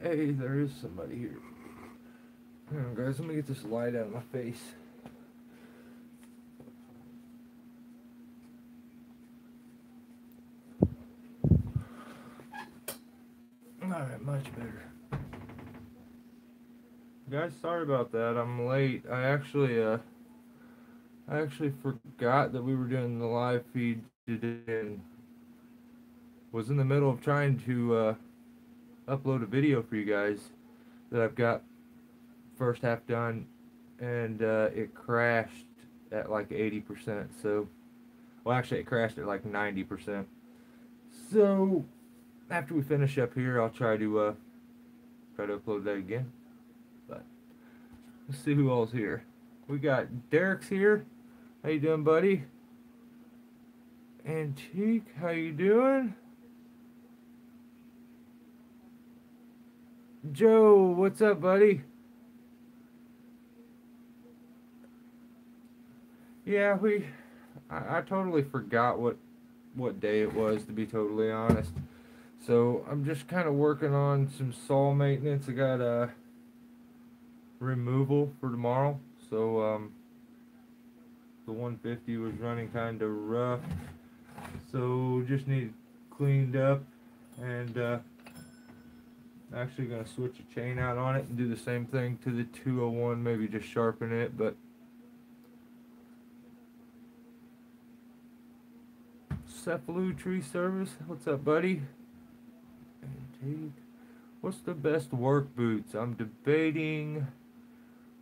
Hey, there is somebody here. Hang on, guys, let me get this light out of my face. Alright, much better. Guys, sorry about that. I'm late. I actually forgot that we were doing the live feed today and was in the middle of trying to upload a video for you guys that I've got first half done, and it crashed at like 80%. So, well, actually, it crashed at like 90%. So, after we finish up here, I'll try to upload that again. But let's see who all's here. We got Derek's here. How you doing, buddy? Antique, how you doing? Joe, what's up, buddy? Yeah, I totally forgot what day it was, to be totally honest. So I'm just kind of working on some saw maintenance. I got a removal for tomorrow. So the 150 was running kind of rough. So just need it cleaned up, and actually gonna switch a chain out on it and do the same thing to the 201, maybe just sharpen it. But Cephalou Tree Service, what's up, buddy? Antique, what's the best work boots? I'm debating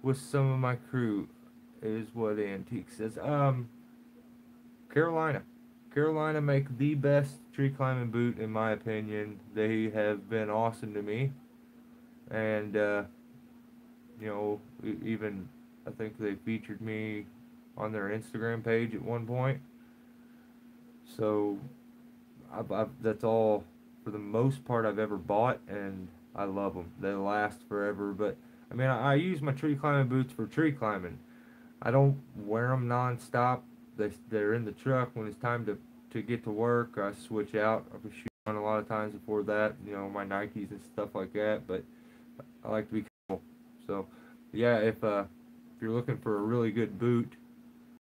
with some of my crew, is what Antique says. Carolina make the best tree climbing boot in my opinion. They have been awesome to me, and you know, even I think they featured me on their Instagram page at one point. So that's all for the most part I've ever bought, and I love them. They last forever. But I mean, I use my tree climbing boots for tree climbing. I don't wear them non-stop. They're in the truck. When it's time to get to work, I switch out. I've been shooting on a lot of times before that, you know, my Nikes and stuff like that, but I like to be comfortable. So yeah, if you're looking for a really good boot,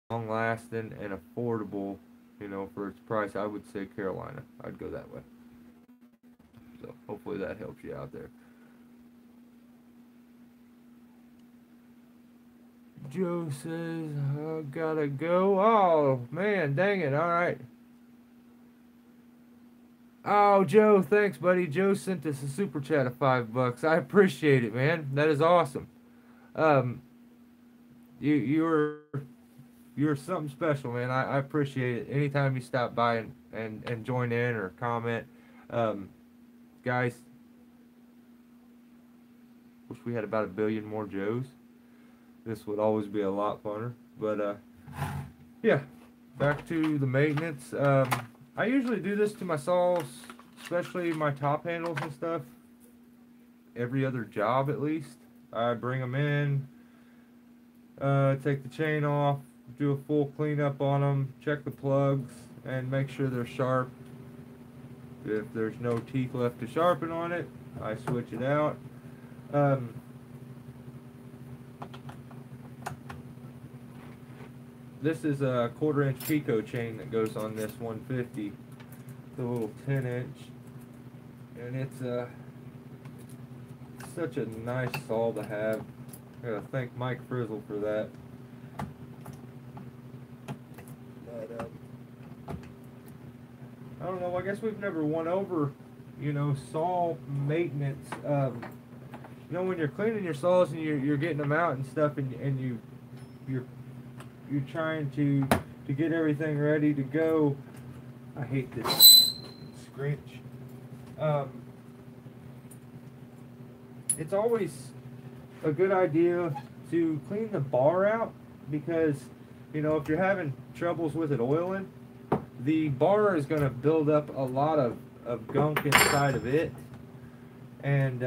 long lasting and affordable, you know, for its price, I would say Carolina. I'd go that way. So hopefully that helps you out there. Joe says, I gotta go. Oh, man, dang it. All right. Oh, Joe, thanks, buddy. Joe sent us a super chat of $5. I appreciate it, man. That is awesome. You're something special, man. I appreciate it. Anytime you stop by and join in or comment. Guys, wish we had about 1 billion more Joes. This would always be a lot funner. But yeah, back to the maintenance. I usually do this to my saws, especially my top handles and stuff, every other job at least. I bring them in, take the chain off, do a full cleanup on them, check the plugs, and make sure they're sharp. If there's no teeth left to sharpen on it, I switch it out. This is a 1/4 inch Pico chain that goes on this 150, the little 10 inch, and it's such a nice saw to have. I gotta thank Mike Frizzle for that. But I don't know, I guess we've never won over, you know, saw maintenance. You know, when you're cleaning your saws and you're getting them out and stuff, and you're trying to get everything ready to go. I hate this screech. It's always a good idea to clean the bar out, because, you know, if you're having troubles with it oiling, the bar is going to build up a lot of gunk inside of it. and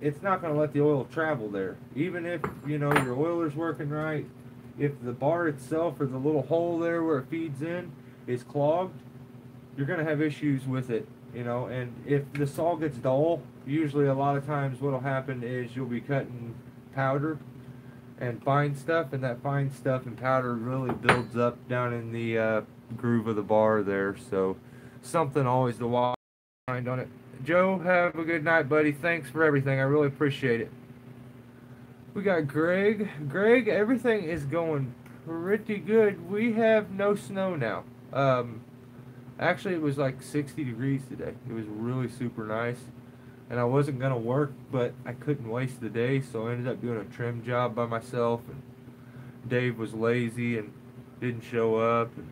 it's not going to let the oil travel there. Even if, you know, your oiler's working right, if the bar itself or the little hole there where it feeds in is clogged, you're going to have issues with it, you know. And if the saw gets dull, usually a lot of times what'll happen is you'll be cutting powder and fine stuff, and that fine stuff and powder really builds up down in the groove of the bar there. So something always to watch on it. Joe, have a good night, buddy. Thanks for everything. I really appreciate it. We got Greg. Greg, everything is going pretty good. We have no snow now. Actually, it was like 60 degrees today. It was really super nice. And I wasn't going to work, but I couldn't waste the day, so I ended up doing a trim job by myself. And Dave was lazy and didn't show up. And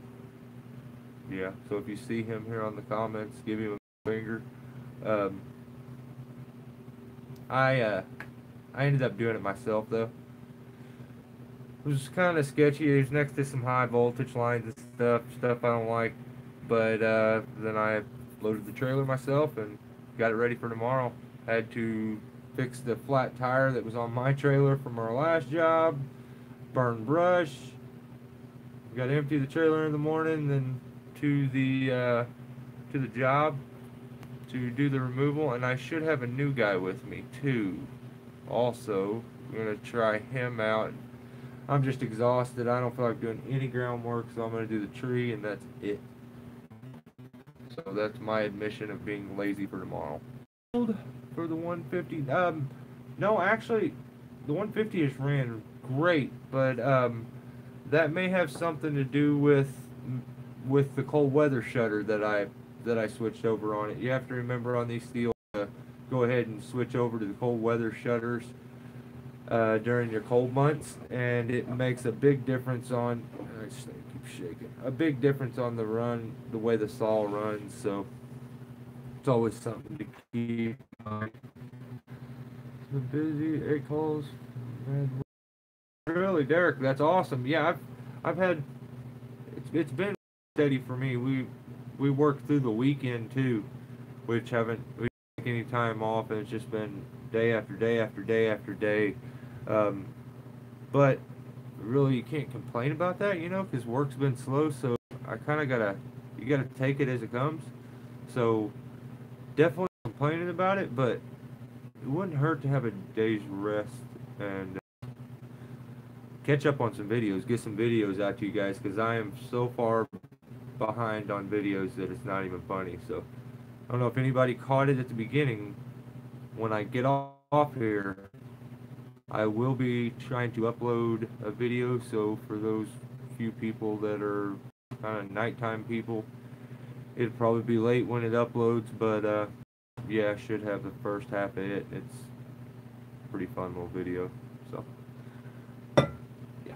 yeah, so if you see him here on the comments, give him a finger. Um, I ended up doing it myself though. It was kind of sketchy. It was next to some high voltage lines and stuff I don't like. But then I loaded the trailer myself and got it ready for tomorrow. Had to fix the flat tire that was on my trailer from our last job. Burn brush. Got to empty the trailer in the morning, then to the job to do the removal, and I should have a new guy with me too. Also, I'm gonna try him out. I'm just exhausted. I don't feel like doing any groundwork, so I'm gonna do the tree, and that's it. So that's my admission of being lazy for tomorrow. For the 150, no, actually, the 150 is ran great, but that may have something to do with the cold weather shutter that I switched over on it. You have to remember on these steel, go ahead and switch over to the cold weather shutters during your cold months, and it makes a big difference on. I just keep shaking. A big difference on the run, the way the saw runs. So it's always something to keep in mind. It's been busy. 8 calls. Really, Derek, that's awesome. Yeah, I've had it's been steady for me. We worked through the weekend too, which haven't we didn't take any time off, and it's just been day after day after day after day. But really, you can't complain about that, you know, because work's been slow. So I kind of you gotta take it as it comes. So definitely complaining about it, but it wouldn't hurt to have a day's rest and catch up on some videos, get some videos out to you guys, because I am so far behind on videos that it's not even funny. So I don't know if anybody caught it at the beginning. When I get off here, I will be trying to upload a video, so for those few people that are kind of nighttime people, it'll probably be late when it uploads, but yeah, I should have the first half of it. It's a pretty fun little video, so yeah.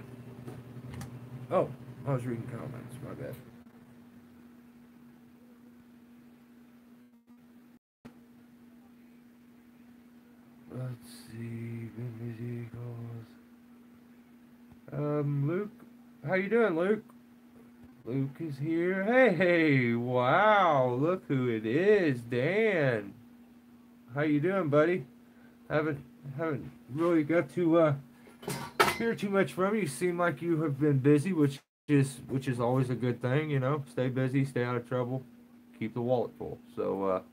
Oh, I was reading comments, my bad. Let's see, busy calls. Luke, how you doing, Luke? Luke is here. Hey, wow, look who it is, Dan. How you doing, buddy? Haven't really got to hear too much from you. You seem like you have been busy, which is always a good thing, you know. Stay busy, stay out of trouble, keep the wallet full. So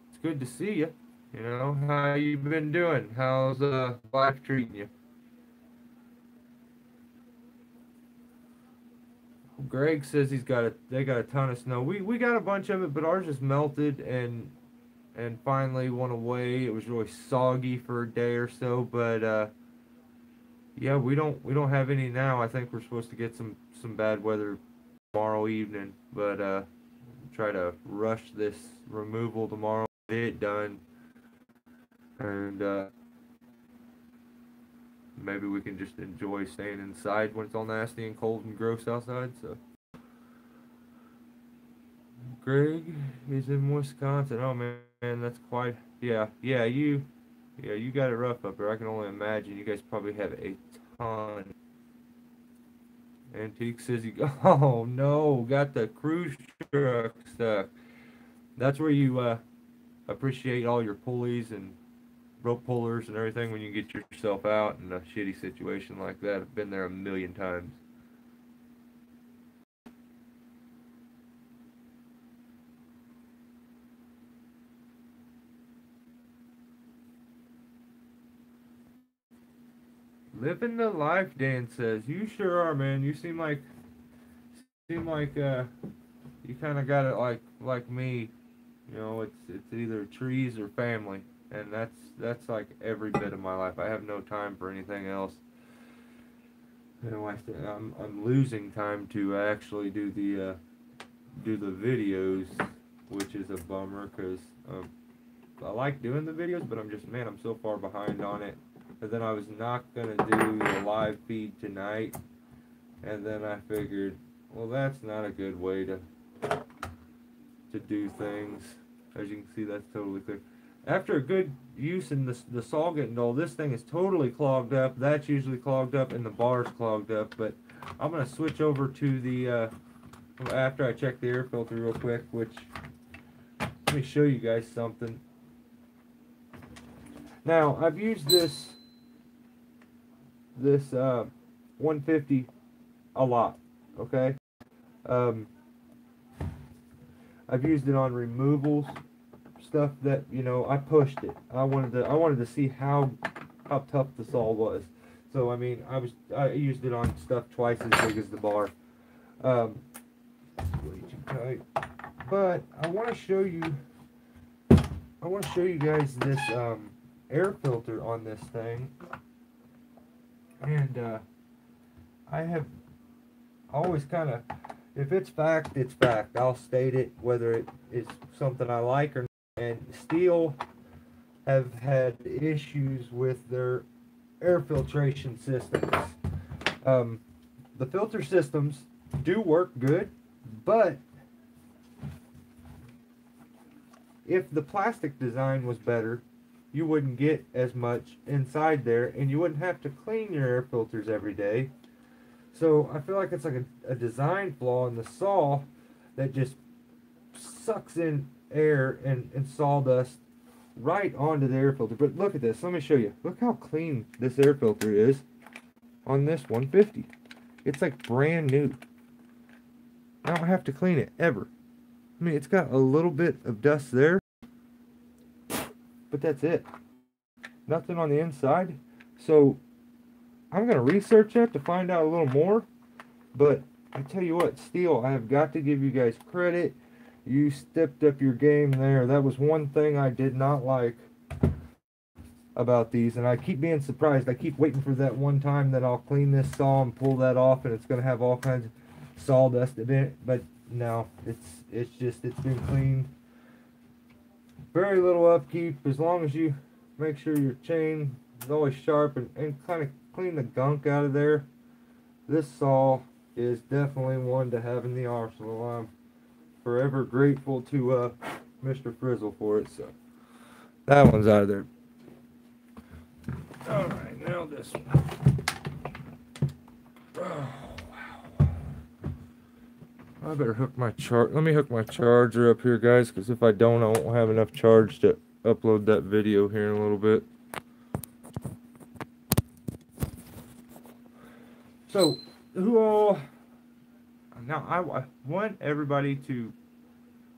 it's good to see you. You know, how you been doing? How's life treating you? Greg says they got a ton of snow. We got a bunch of it, but ours just melted and finally went away. It was really soggy for a day or so, but yeah, we don't have any now. I think we're supposed to get some bad weather tomorrow evening, but try to rush this removal tomorrow, get it done, and maybe we can just enjoy staying inside when it's all nasty and cold and gross outside. So Greg is in Wisconsin. Oh man, that's quite you got it rough up there. I can only imagine. You guys probably have a ton. Antique says you oh no, got the cruise truck stuck. That's where you appreciate all your pulleys and rope pullers and everything when you get yourself out in a shitty situation like that. I've been there a million times. Living the life, Dan says. You sure are, man. You seem like you kind of got it like me. You know, it's either trees or family, and that's like every bit of my life. I have no time for anything else. You know, I'm losing time to actually do the videos, which is a bummer because I like doing the videos, but I'm so far behind on it. And then I was not gonna do the live feed tonight, and then I figured, well, that's not a good way to do things. As you can see, that's totally clear. After a good use in the saw getting dull, this thing is totally clogged up. That's usually clogged up, and the bar's clogged up. But I'm gonna switch over to the after I check the air filter real quick. Which, let me show you guys something. Now I've used this 150 a lot. Okay. Um, I've used it on removals, stuff that, you know, I pushed it. I wanted to see how tough the saw was. So I mean, I used it on stuff twice as big as the bar. Way too tight. But I want to show you guys this air filter on this thing. And I have always kind of, if it's fact, it's fact. I'll state it whether it is something I like or not. And Steel have had issues with their air filtration systems. The filter systems do work good, but if the plastic design was better, you wouldn't get as much inside there, and you wouldn't have to clean your air filters every day. So I feel like it's like a design flaw in the saw that just sucks in air and sawdust right onto the air filter. But look at this. Let me show you. Look how clean this air filter is on this 150. It's like brand new. I don't have to clean it ever. I mean, it's got a little bit of dust there, but that's it. Nothing on the inside. So I'm going to research that to find out a little more. But I tell you what, Steel, I have got to give you guys credit. You stepped up your game there. That was one thing I did not like about these. And I keep being surprised. I keep waiting for that one time that I'll clean this saw and pull that off, and it's going to have all kinds of sawdust in it. But no, it's been cleaned. Very little upkeep. As long as you make sure your chain is always sharp and kind of clean the gunk out of there. This saw is definitely one to have in the arsenal. I'm forever grateful to Mr. Frizzle for it. So that one's out of there. All right, now this one. Oh, wow. I better hook my let me hook my charger up here, guys, because if I don't, I won't have enough charge to upload that video here in a little bit. So, now I want everybody to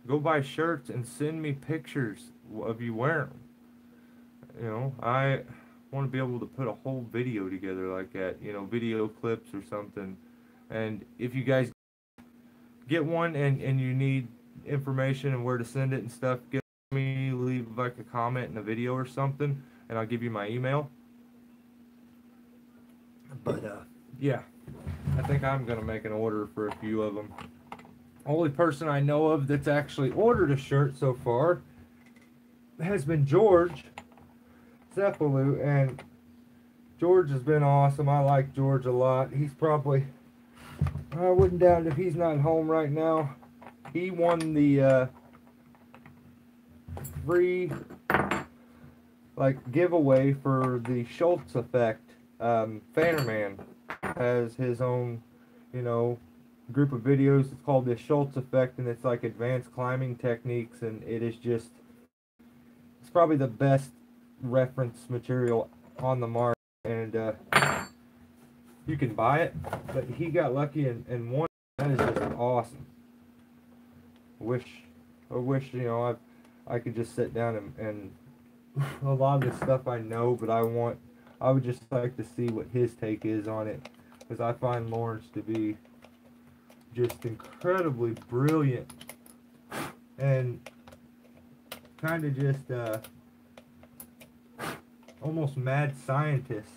go buy shirts and send me pictures of you wearing them. You know, I want to be able to put a whole video together like that, you know, video clips or something. And if you guys get one and you need information and where to send it and stuff, get me, leave like a comment in a video or something, and I'll give you my email. But yeah, I think I'm gonna make an order for a few of them. Only person I know of that's actually ordered a shirt so far has been George Cephalou, and George has been awesome. I like George a lot. He's probably, I wouldn't doubt it if he's not home right now. He won the free giveaway for the Schultz effect. Fannerman has his own, you know, group of videos. It's called the Schultz effect, and it's like advanced climbing techniques, and it is just probably the best reference material on the market, and you can buy it. But he got lucky and won. That is just awesome. I wish you know I could just sit down and a lot of this stuff I know, but I would just like to see what his take is on it, because I find Lawrence to be just incredibly brilliant and kind of just almost mad scientist,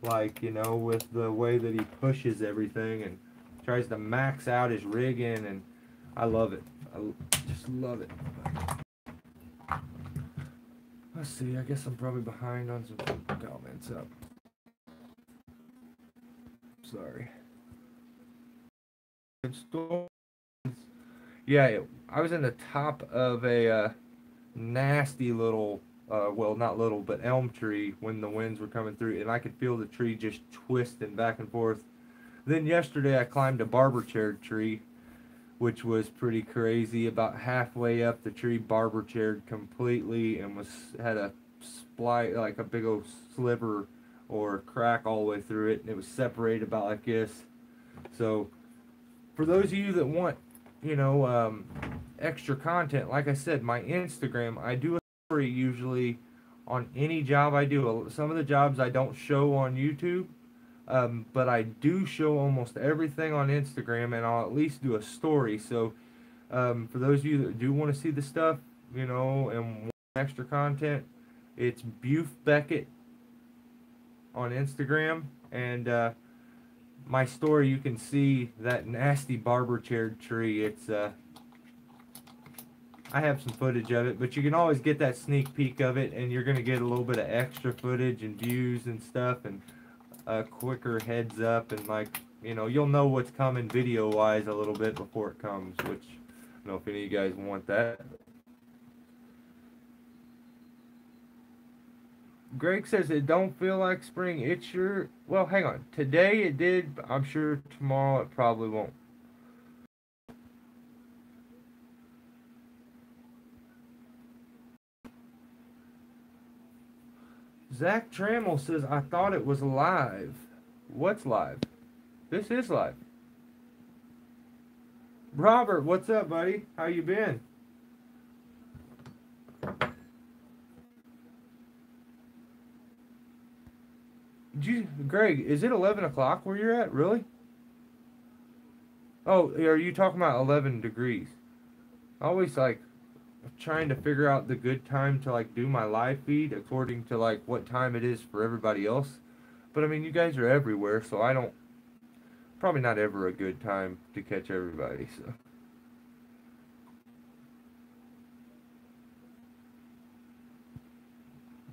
like, you know, with the way that he pushes everything and tries to max out his rigging, and I love it. I just love it. Let's see, I guess I'm probably behind on some comments up. Sorry. Yeah, I was in the top of a nasty little, well, not little, but elm tree when the winds were coming through, and I could feel the tree just twisting back and forth. Then yesterday I climbed a barber chair tree, which was pretty crazy. About halfway up, the tree barber chaired completely and had a splice, like a big old sliver or crack all the way through it, and it was separated about like this. So for those of you that want, you know, extra content, like I said, my Instagram, I do a story usually on any job I do. Some of the jobs I don't show on YouTube, but I do show almost everything on Instagram, and I'll at least do a story. So for those of you that do want to see the stuff, you know, and want extra content, it's Buf Beckett on Instagram, and my story, you can see that nasty barber chair tree. It's I have some footage of it, but you can always get that sneak peek of it, and you're gonna get a little bit of extra footage and views and stuff, and a quicker heads up, and, like, you know, you'll know what's coming video wise a little bit before it comes, which I don't know if any of you guys want that. Greg says it don't feel like spring. It sure, well, hang on. Today it did, but I'm sure tomorrow it probably won't. Zach Trammell says, I thought it was live. What's live? This is live. Robert, what's up, buddy? How you been? Greg, is it 11 o'clock where you're at? Really? Oh, are you talking about 11 degrees? I always, like, trying to figure out the good time to, like, do my live feed according to, like, what time it is for everybody else. But I mean, you guys are everywhere, so I don't, probably not ever a good time to catch everybody, so.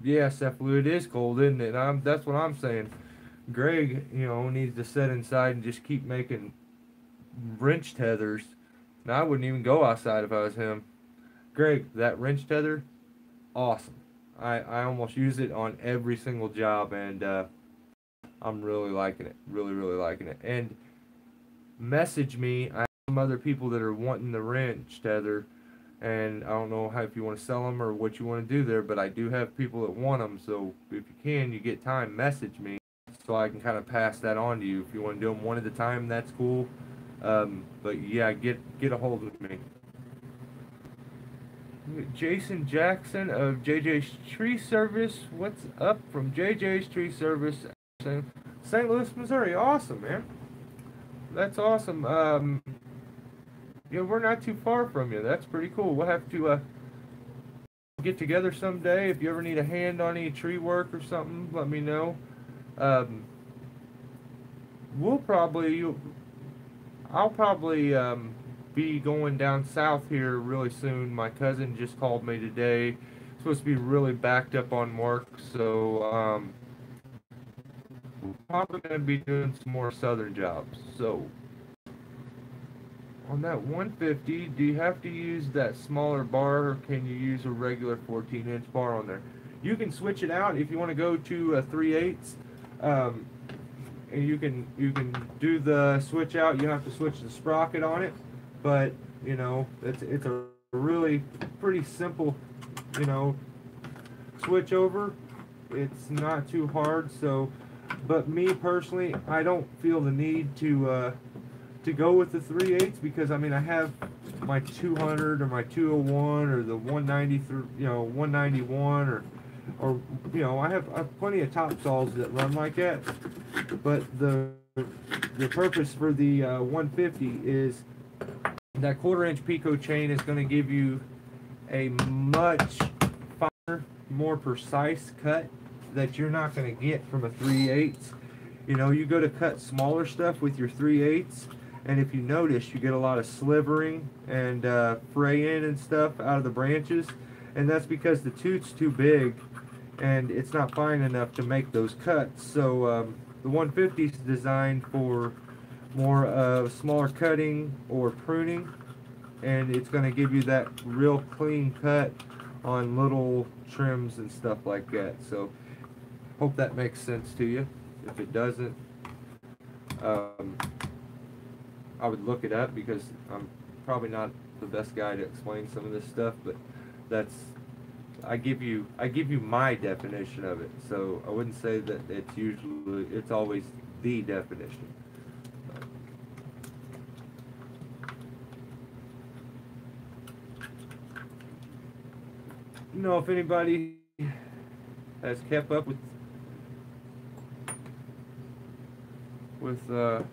Yeah, Cephalou, it is cold, isn't it? That's what I'm saying. Greg, you know, needs to sit inside and just keep making wrench tethers. Now, I wouldn't even go outside if I was him. Greg, that wrench tether, awesome. I almost use it on every single job, and I'm really liking it. Really, really liking it. And message me. I have some other people that are wanting the wrench tether, and I don't know how, if you want to sell them or what you want to do there, but I do have people that want them. So if you can, you get time, message me so I can kind of pass that on to you. If you want to do them one at a time, that's cool. But yeah, get a hold of me. Jason Jackson of JJ's Tree Service. What's up from JJ's Tree Service, St. Louis, Missouri? Awesome, man. That's awesome. Yeah, we're not too far from you. That's pretty cool. We'll have to get together someday. If you ever need a hand on any tree work or something, let me know. I'll probably be going down south here really soon. My cousin just called me today. Supposed to be really backed up on work, so we're probably going to be doing some more southern jobs. So on that 150, do you have to use that smaller bar, or can you use a regular 14-inch bar on there? You can switch it out if you want to go to a 3/8. And you can do the switch out. You have to switch the sprocket on it, but you know it's a really pretty simple, you know, switch over. It's not too hard. So, but me personally, I don't feel the need to go with the 3/8 because I mean I have my 200 or my 201 or the 193, 191 or I have plenty of top saws that run like that. But the purpose for the 150 is that 1/4 inch Pico chain is going to give you a much finer, more precise cut that you're not going to get from a 3/8. You go to cut smaller stuff with your 3/8, and if you notice, you get a lot of slivering and fraying and stuff out of the branches, and that's because the toot's too big and it's not fine enough to make those cuts. So the 150 is designed for more smaller cutting or pruning, and it's going to give you that real clean cut on little trims and stuff like that. So hope that makes sense to you. If it doesn't, I would look it up because I'm probably not the best guy to explain some of this stuff, but I give you my definition of it. So I wouldn't say that it's always the definition. If anybody has kept up with the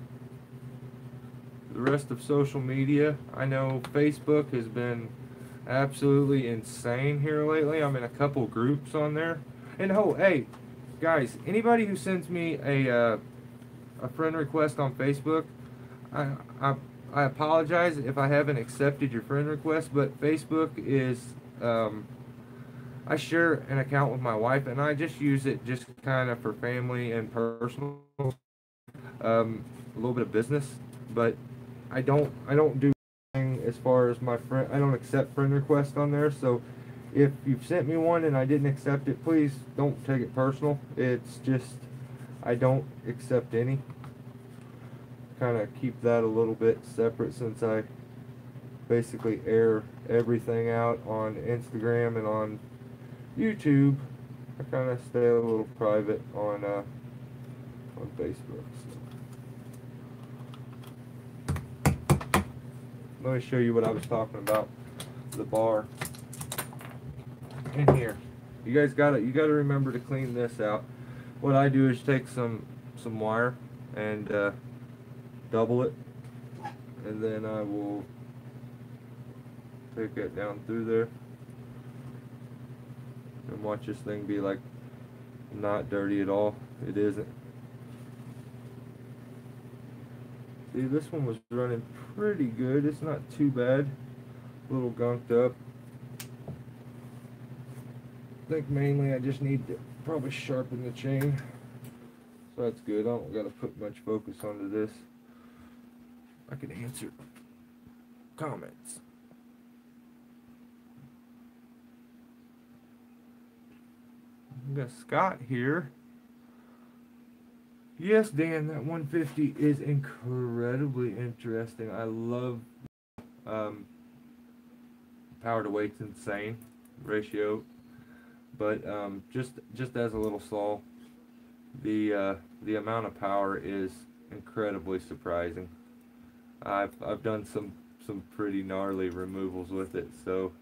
rest of social media, I know Facebook has been absolutely insane here lately. I'm in a couple groups on there, and hey guys, anybody who sends me a friend request on Facebook, I apologize if I haven't accepted your friend request, but Facebook is I share an account with my wife, and I just use it just kind of for family and personal, a little bit of business, but I don't do anything as far as my friend. I don't accept friend requests on there. So if you've sent me one and I didn't accept it, please don't take it personal. It's just I don't accept any. Kind of keep that a little bit separate since I basically air everything out on Instagram and on YouTube. I kind of stay a little private on Facebook. So. Let me show you what I was talking about. The bar in here. You guys gotta remember to clean this out. What I do is take some wire and double it, and then I will take it down through there and watch this thing be like not dirty at all. It isn't. See, this one was running pretty good. It's not too bad. A little gunked up. I think mainly I just need to probably sharpen the chain. So that's good. I don't gotta put much focus onto this. I can answer comments. We got Scott here. Yes, Dan, that 150 is incredibly interesting. I love power to weight's insane ratio, but just as a little saw, the amount of power is incredibly surprising. I've done some pretty gnarly removals with it, so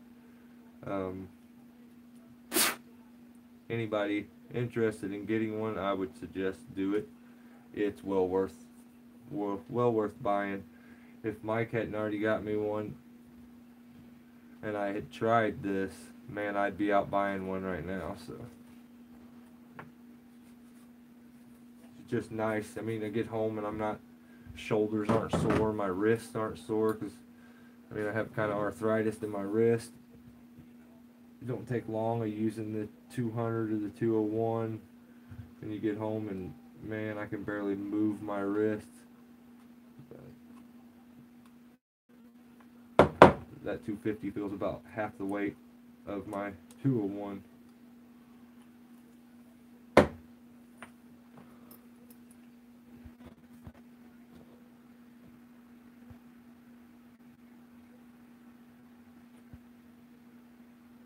anybody interested in getting one, I would suggest do it. It's well worth buying. If Mike hadn't already got me one and I had tried this, man, I'd be out buying one right now. So it's just nice. I mean, I get home and shoulders aren't sore, my wrists aren't sore, because I mean I have kind of arthritis in my wrist. It don't take long of using the 200 or the 201, and you get home and man, I can barely move my wrist. That 250 feels about half the weight of my 201.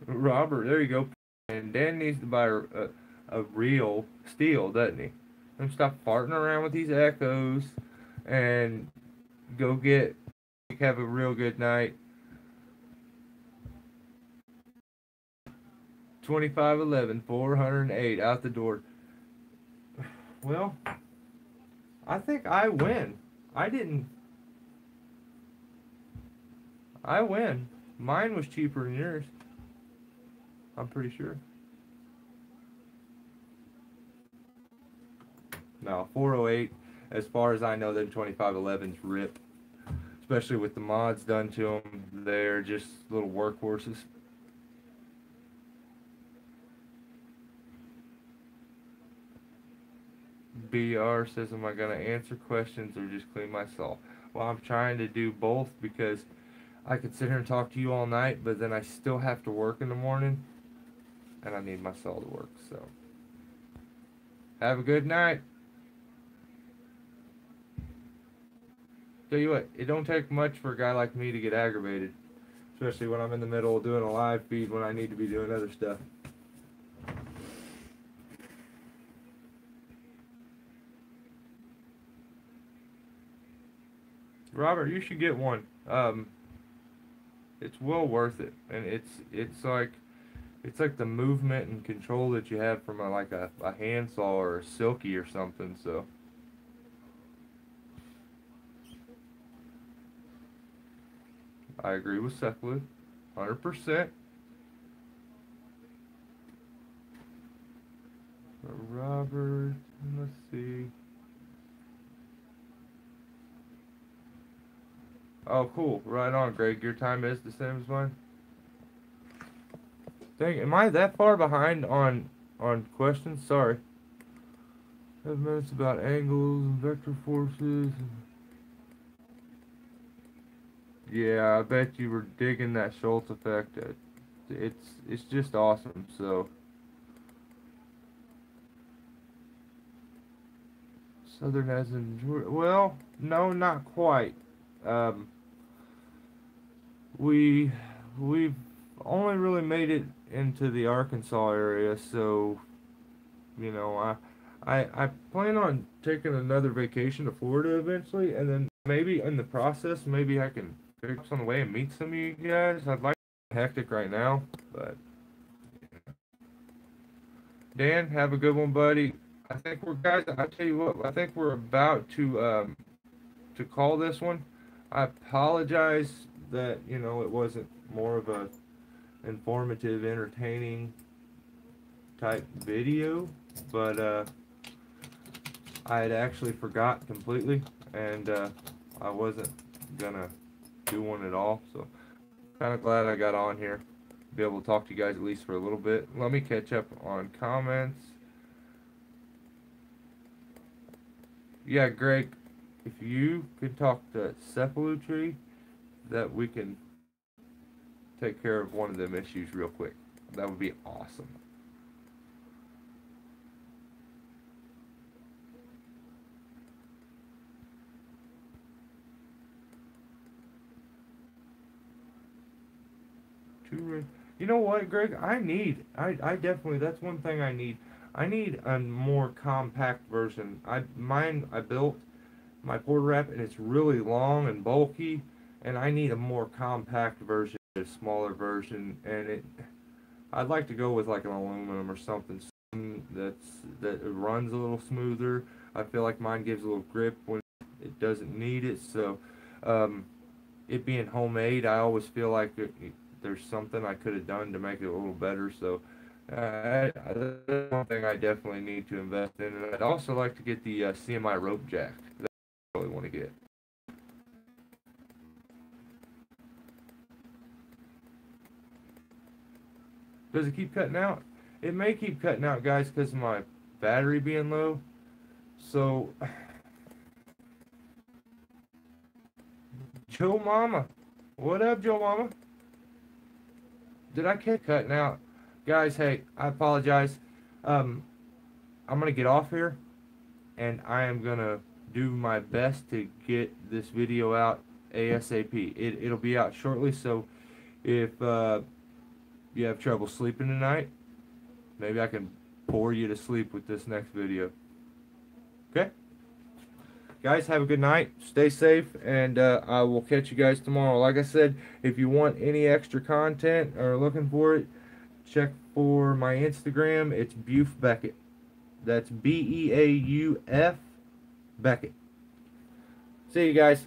Robert, there you go. and Dan needs to buy a real steel, doesn't he? And stop farting around with these echoes, and go get have a real good night. 2511, 408 out the door. Well, I think I win. I didn't. I win. Mine was cheaper than yours. I'm pretty sure. No, 408. As far as I know, them 2511s rip. Especially with the mods done to them. They're just little workhorses. BR says, am I going to answer questions or just clean my stall? Well, I'm trying to do both because I could sit here and talk to you all night, but then I still have to work in the morning, and I need my stall to work, so. Have a good night. Tell you what, it don't take much for a guy like me to get aggravated, especially when I'm in the middle of doing a live feed when I need to be doing other stuff. Robert, you should get one. It's well worth it, and it's like the movement and control that you have from like a handsaw or a silky or something. So. I agree with Cephalid, 100%. Robert, let's see. Oh, cool. Right on, Greg. Your time is the same as mine. Dang, am I that far behind on questions? Sorry. 7 minutes about angles and vector forces. Yeah, I bet you were digging that Schultz effect. It's just awesome. So. Southern as in Georgia. Well, no, not quite. We've only really made it into the Arkansas area, so you know, I plan on taking another vacation to Florida eventually, and then maybe in the process, maybe I can pick up on the way and meet some of you guys. I'd like to be hectic right now, but Dan, have a good one, buddy. I think we're guys. I tell you what, I think we're about to call this one. I apologize that it wasn't more of a informative, entertaining type video, but I had actually forgot completely, and I wasn't gonna do one at all. So kind of glad I got on here, be able to talk to you guys at least for a little bit. Let me catch up on comments. Yeah, Greg, if you could talk to Cephalutry, that we can take care of one of them issues real quick. That would be awesome. You know what, Greg? I definitely, that's one thing I need. I need a more compact version. I built my porta wrap, and it's really long and bulky, and I need a more compact version, a smaller version, and I'd like to go with like an aluminum or something that runs a little smoother. I feel like mine gives a little grip when it doesn't need it. So, it being homemade, I always feel like there's something I could have done to make it a little better. So, that's one thing I definitely need to invest in. And I'd also like to get the CMI rope jack. That I really want to get. Does it keep cutting out? It may keep cutting out, guys, because of my battery being low. So, Joe Mama. What up, Joe Mama? Did I keep cutting out? Guys, hey, I apologize. I'm going to get off here, and I am going to do my best to get this video out ASAP. It'll be out shortly, so if you have trouble sleeping tonight, Maybe I can bore you to sleep with this next video. Okay? Guys, have a good night. Stay safe, and I will catch you guys tomorrow. Like I said, if you want any extra content or looking for it, check for my Instagram. It's Beuf Beckett. That's Beauf Beckett. See you guys.